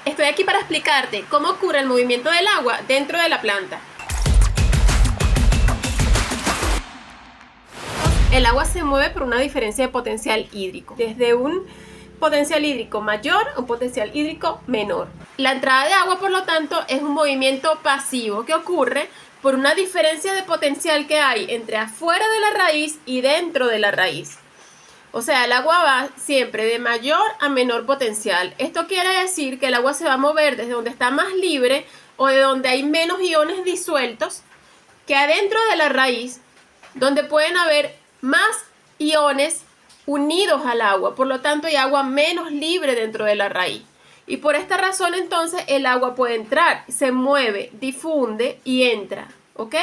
Estoy aquí para explicarte cómo ocurre el movimiento del agua dentro de la planta. El agua se mueve por una diferencia de potencial hídrico, desde un potencial hídrico mayor a un potencial hídrico menor. La entrada de agua, por lo tanto, es un movimiento pasivo que ocurre por una diferencia de potencial que hay entre afuera de la raíz y dentro de la raíz. O sea, el agua va siempre de mayor a menor potencial. Esto quiere decir que el agua se va a mover desde donde está más libre o de donde hay menos iones disueltos que adentro de la raíz, donde pueden haber más iones unidos al agua. Por lo tanto, hay agua menos libre dentro de la raíz. Y por esta razón, entonces, el agua puede entrar, se mueve, difunde y entra, ¿ok?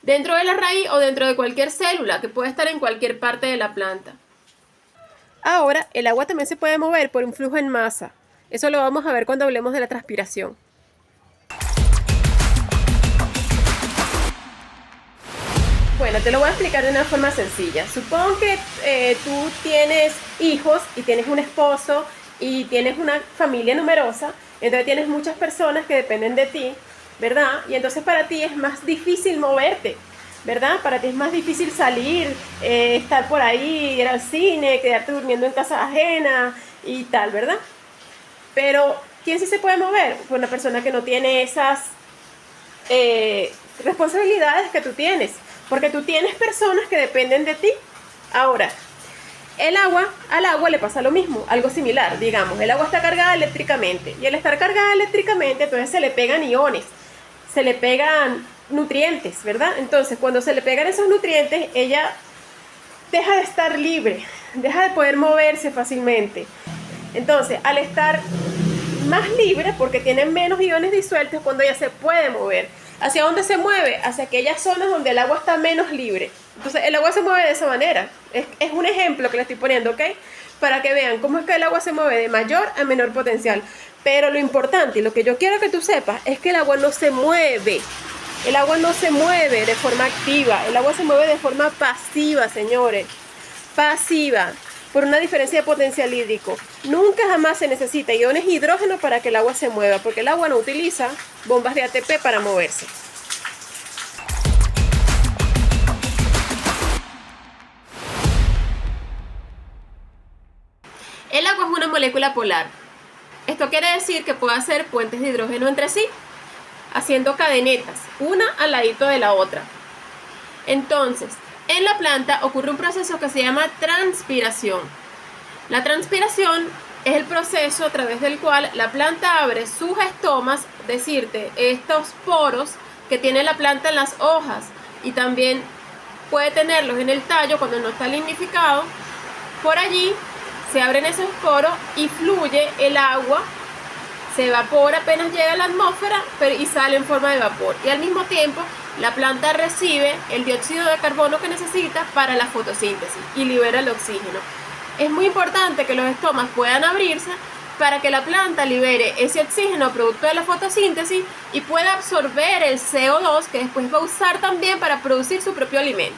Dentro de la raíz o dentro de cualquier célula que puede estar en cualquier parte de la planta. Ahora, el agua también se puede mover por un flujo en masa. Eso lo vamos a ver cuando hablemos de la transpiración. Bueno, te lo voy a explicar de una forma sencilla. Supón que tú tienes hijos y tienes un esposo y tienes una familia numerosa, entonces tienes muchas personas que dependen de ti, ¿verdad? Y entonces para ti es más difícil moverte, ¿verdad? Para ti es más difícil salir, estar por ahí, ir al cine, quedarte durmiendo en casa ajena y tal, ¿verdad? Pero, ¿quién sí se puede mover? Pues una persona que no tiene esas responsabilidades que tú tienes, porque tú tienes personas que dependen de ti. Ahora, al agua le pasa lo mismo, algo similar, digamos, el agua está cargada eléctricamente, y al estar cargada eléctricamente, entonces se le pegan iones, se le pegan nutrientes, ¿verdad? Entonces, cuando se le pegan esos nutrientes, ella deja de estar libre, deja de poder moverse fácilmente. Entonces, al estar más libre, porque tiene menos iones disueltos, cuando ella se puede mover. ¿Hacia dónde se mueve? Hacia aquellas zonas donde el agua está menos libre. Entonces el agua se mueve de esa manera. Es un ejemplo que le estoy poniendo, ¿ok? Para que vean cómo es que el agua se mueve de mayor a menor potencial. Pero lo importante y lo que yo quiero que tú sepas es que el agua no se mueve. El agua no se mueve de forma activa. El agua se mueve de forma pasiva, señores. Pasiva. Por una diferencia de potencial hídrico. Nunca jamás se necesita iones hidrógeno para que el agua se mueva, porque el agua no utiliza bombas de ATP para moverse. El agua es una molécula polar. Esto quiere decir que puede hacer puentes de hidrógeno entre sí, haciendo cadenetas, una al ladito de la otra. Entonces, en la planta ocurre un proceso que se llama transpiración. La transpiración es el proceso a través del cual la planta abre sus estomas, decirte, estos poros que tiene la planta en las hojas, y también puede tenerlos en el tallo cuando no está lignificado. Por allí se abren esos poros y fluye el agua, se evapora apenas llega a la atmósfera y sale en forma de vapor. Y al mismo tiempo la planta recibe el dióxido de carbono que necesita para la fotosíntesis y libera el oxígeno. Es muy importante que los estomas puedan abrirse para que la planta libere ese oxígeno producto de la fotosíntesis y pueda absorber el CO2 que después va a usar también para producir su propio alimento.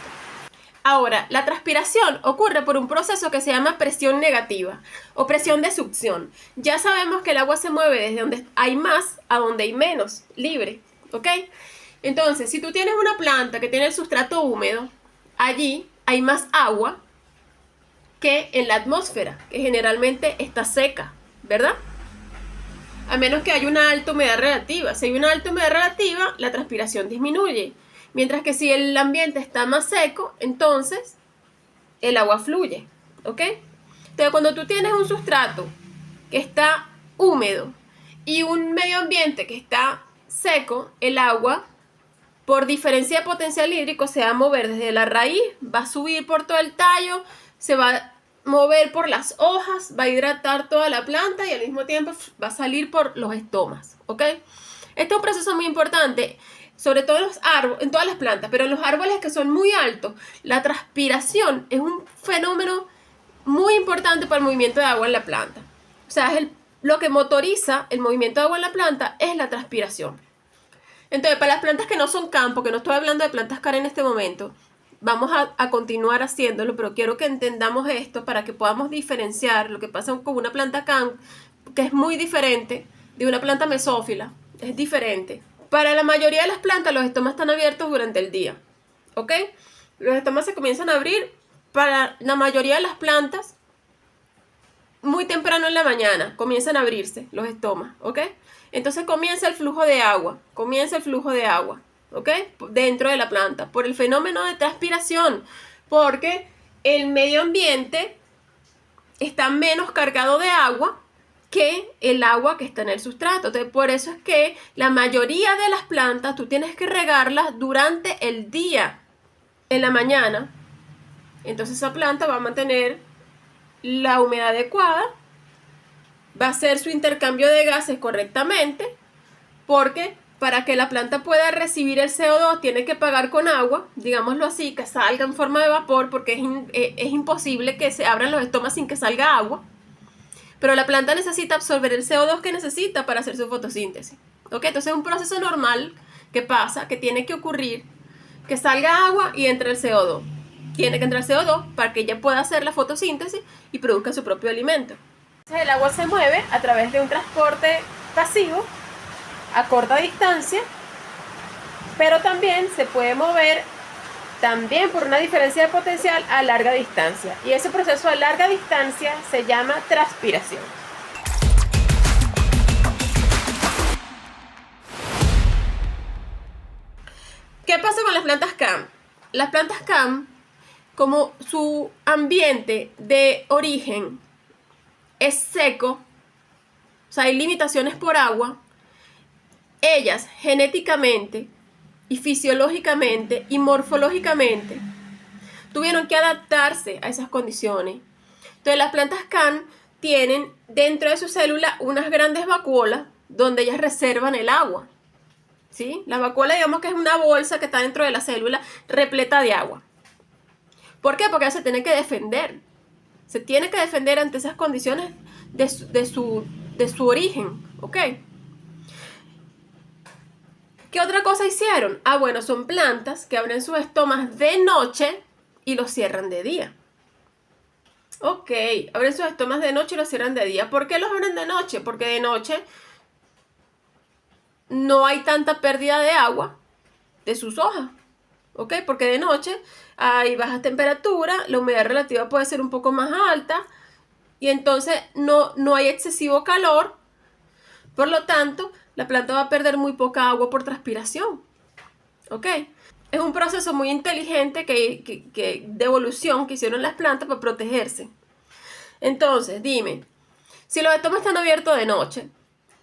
Ahora, la transpiración ocurre por un proceso que se llama presión negativa o presión de succión. Ya sabemos que el agua se mueve desde donde hay más a donde hay menos, libre, ¿ok? Entonces, si tú tienes una planta que tiene el sustrato húmedo, allí hay más agua que en la atmósfera, que generalmente está seca, ¿verdad? A menos que haya una alta humedad relativa. Si hay una alta humedad relativa, la transpiración disminuye. Mientras que si el ambiente está más seco, entonces el agua fluye, ¿ok? Entonces, cuando tú tienes un sustrato que está húmedo y un medio ambiente que está seco, el agua, por diferencia de potencial hídrico, se va a mover desde la raíz, va a subir por todo el tallo, se va a mover por las hojas, va a hidratar toda la planta y al mismo tiempo va a salir por los estomas, ¿ok? Este es un proceso muy importante, sobre todo en los árboles, en todas las plantas, pero en los árboles que son muy altos, la transpiración es un fenómeno muy importante para el movimiento de agua en la planta. O sea, lo que motoriza el movimiento de agua en la planta es la transpiración. Entonces, para las plantas que no son campo, que no estoy hablando de plantas caras en este momento, vamos a continuar haciéndolo, pero quiero que entendamos esto para que podamos diferenciar lo que pasa con una planta can, que es muy diferente de una planta mesófila es diferente. Para la mayoría de las plantas los estomas están abiertos durante el día, ¿ok? Los estomas se comienzan a abrir para la mayoría de las plantas muy temprano en la mañana, comienzan a abrirse los estomas, ¿ok? Entonces comienza el flujo de agua, ¿ok? Dentro de la planta, por el fenómeno de transpiración, porque el medio ambiente está menos cargado de agua que el agua que está en el sustrato. Entonces, por eso es que la mayoría de las plantas tú tienes que regarlas durante el día, en la mañana. Entonces esa planta va a mantener la humedad adecuada, va a hacer su intercambio de gases correctamente, porque para que la planta pueda recibir el CO2 tiene que pagar con agua, digámoslo así, que salga en forma de vapor, porque es imposible que se abran los estomas sin que salga agua. Pero la planta necesita absorber el CO2 que necesita para hacer su fotosíntesis, ¿ok? Entonces es un proceso normal que pasa, que tiene que ocurrir, que salga agua y entre el CO2. Tiene que entrar CO2 para que ella pueda hacer la fotosíntesis y produzca su propio alimento. Entonces el agua se mueve a través de un transporte pasivo a corta distancia, pero también se puede mover también por una diferencia de potencial a larga distancia. Y ese proceso a larga distancia se llama transpiración. ¿Qué pasa con las plantas CAM? Las plantas CAM, como su ambiente de origen es seco, o sea, hay limitaciones por agua, ellas genéticamente y fisiológicamente y morfológicamente tuvieron que adaptarse a esas condiciones. Entonces las plantas CAM tienen dentro de su célula unas grandes vacuolas donde ellas reservan el agua, ¿sí? La vacuola, digamos que es una bolsa que está dentro de la célula repleta de agua. ¿Por qué? Porque ella se tiene que defender. Se tiene que defender ante esas condiciones de su origen, ¿ok? ¿Qué otra cosa hicieron? Ah, bueno, son plantas que abren sus estomas de noche y los cierran de día. Ok, abren sus estomas de noche y los cierran de día. ¿Por qué los abren de noche? Porque de noche no hay tanta pérdida de agua de sus hojas. ¿Ok? Porque de noche hay bajas temperaturas, la humedad relativa puede ser un poco más alta y entonces no hay excesivo calor. Por lo tanto, la planta va a perder muy poca agua por transpiración. ¿Ok? Es un proceso muy inteligente de evolución que hicieron las plantas para protegerse. Entonces, dime, si los estomas están abiertos de noche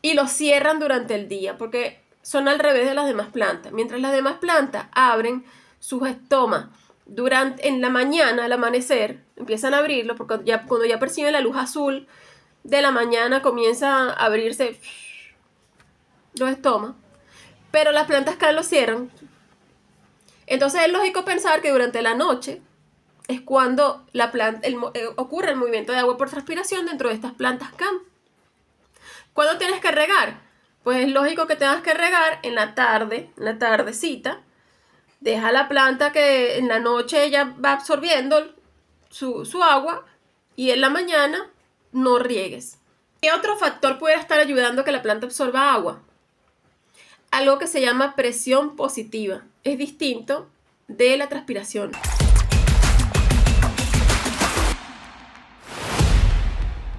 y los cierran durante el día, porque son al revés de las demás plantas. Mientras las demás plantas abren sus estomas en la mañana, al amanecer, empiezan a abrirlo, porque cuando ya perciben la luz azul de la mañana comienza a abrirse los estomas, pero las plantas CAM los cierran. Entonces es lógico pensar que durante la noche es cuando ocurre el movimiento de agua por transpiración dentro de estas plantas CAM. ¿Cuándo tienes que regar? Pues es lógico que tengas que regar en la tarde, en la tardecita. Deja la planta que en la noche ella va absorbiendo su agua y en la mañana no riegues. ¿Qué otro factor puede estar ayudando a que la planta absorba agua? Algo que se llama presión positiva. Es distinto de la transpiración.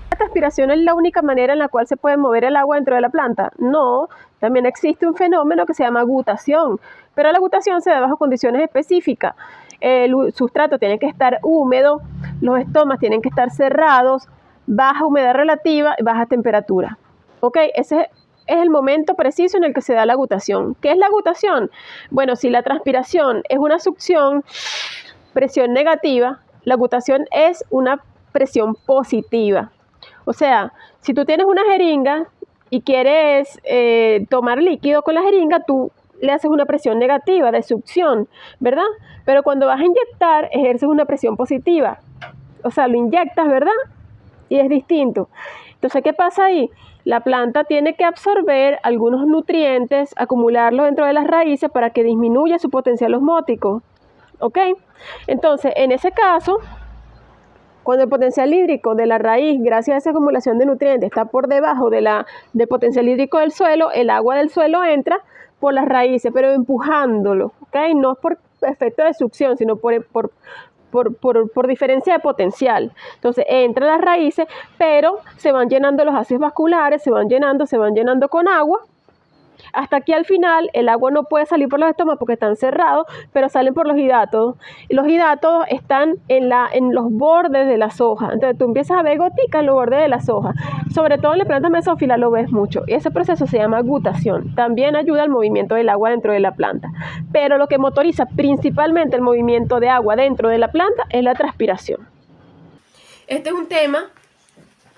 ¿La transpiración es la única manera en la cual se puede mover el agua dentro de la planta? No, también existe un fenómeno que se llama gutación, pero la gutación se da bajo condiciones específicas. El sustrato tiene que estar húmedo, los estomas tienen que estar cerrados, baja humedad relativa y baja temperatura. ¿Ok? Ese es el momento preciso en el que se da la gutación. ¿Qué es la gutación? Bueno, si la transpiración es una succión, presión negativa, la gutación es una presión positiva. O sea, si tú tienes una jeringa y quieres tomar líquido con la jeringa, tú le haces una presión negativa de succión, ¿verdad? Pero cuando vas a inyectar, ejerces una presión positiva. O sea, lo inyectas, ¿verdad? Y es distinto. Entonces, ¿qué pasa ahí? La planta tiene que absorber algunos nutrientes, acumularlos dentro de las raíces para que disminuya su potencial osmótico. ¿Ok? Entonces, en ese caso, Cuando el potencial hídrico de la raíz, gracias a esa acumulación de nutrientes, está por debajo del potencial hídrico del suelo, el agua del suelo entra por las raíces, pero empujándolo, ¿okay? No por efecto de succión, sino por diferencia de potencial. Entonces entran las raíces, pero se van llenando los haces vasculares, se van llenando con agua, hasta que al final el agua no puede salir por los estómagos porque están cerrados, pero salen por los hidátodos. Y los hidátodos están en los bordes de las hojas. Entonces tú empiezas a ver goticas en los bordes de las hojas. Sobre todo en la planta mesófila lo ves mucho. Y ese proceso se llama gutación. También ayuda al movimiento del agua dentro de la planta. Pero lo que motoriza principalmente el movimiento de agua dentro de la planta es la transpiración. Este es un tema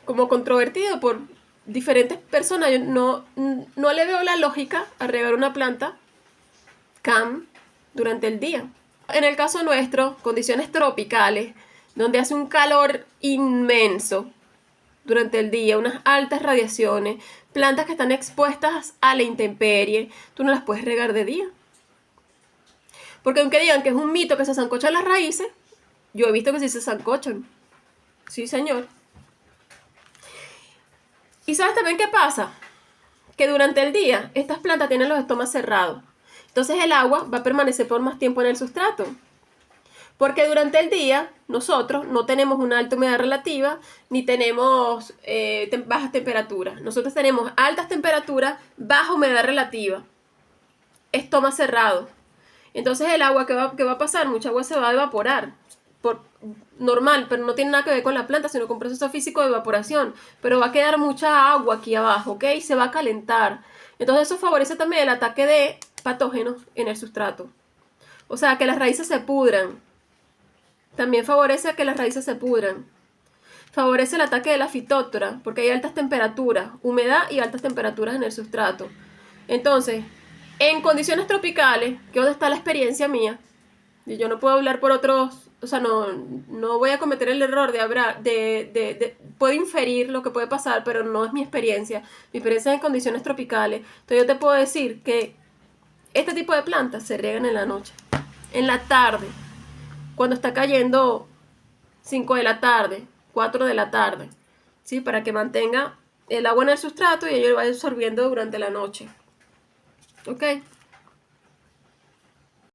como controvertido por diferentes personas. Yo no le veo la lógica a regar una planta CAM durante el día. En el caso nuestro, condiciones tropicales, donde hace un calor inmenso durante el día, unas altas radiaciones, plantas que están expuestas a la intemperie, tú no las puedes regar de día. Porque aunque digan que es un mito que se sancochan las raíces, yo he visto que sí se sancochan. Sí, señor. ¿Y sabes también qué pasa? Que durante el día estas plantas tienen los estomas cerrados. Entonces el agua va a permanecer por más tiempo en el sustrato. Porque durante el día nosotros no tenemos una alta humedad relativa ni tenemos bajas temperaturas. Nosotros tenemos altas temperaturas, baja humedad relativa, estoma cerrado. Entonces el agua que va a pasar, mucha agua se va a evaporar. Normal, pero no tiene nada que ver con la planta, sino con un proceso físico de evaporación. Pero va a quedar mucha agua aquí abajo, ¿ok? Se va a calentar. Entonces eso favorece también el ataque de patógenos en el sustrato. O sea, que las raíces se pudran. También favorece que las raíces se pudran. Favorece el ataque de la fitóptora, porque hay altas temperaturas, humedad y altas temperaturas en el sustrato. Entonces, en condiciones tropicales, que es donde está la experiencia mía, y yo no puedo hablar por otros, o sea, no voy a cometer el error de hablar, puedo inferir lo que puede pasar, pero no es mi experiencia. Mi experiencia es en condiciones tropicales. Entonces yo te puedo decir que este tipo de plantas se riegan en la noche, en la tarde, cuando está cayendo 5 de la tarde, 4 de la tarde, ¿sí? Para que mantenga el agua en el sustrato y ello lo vaya absorbiendo durante la noche. ¿Ok?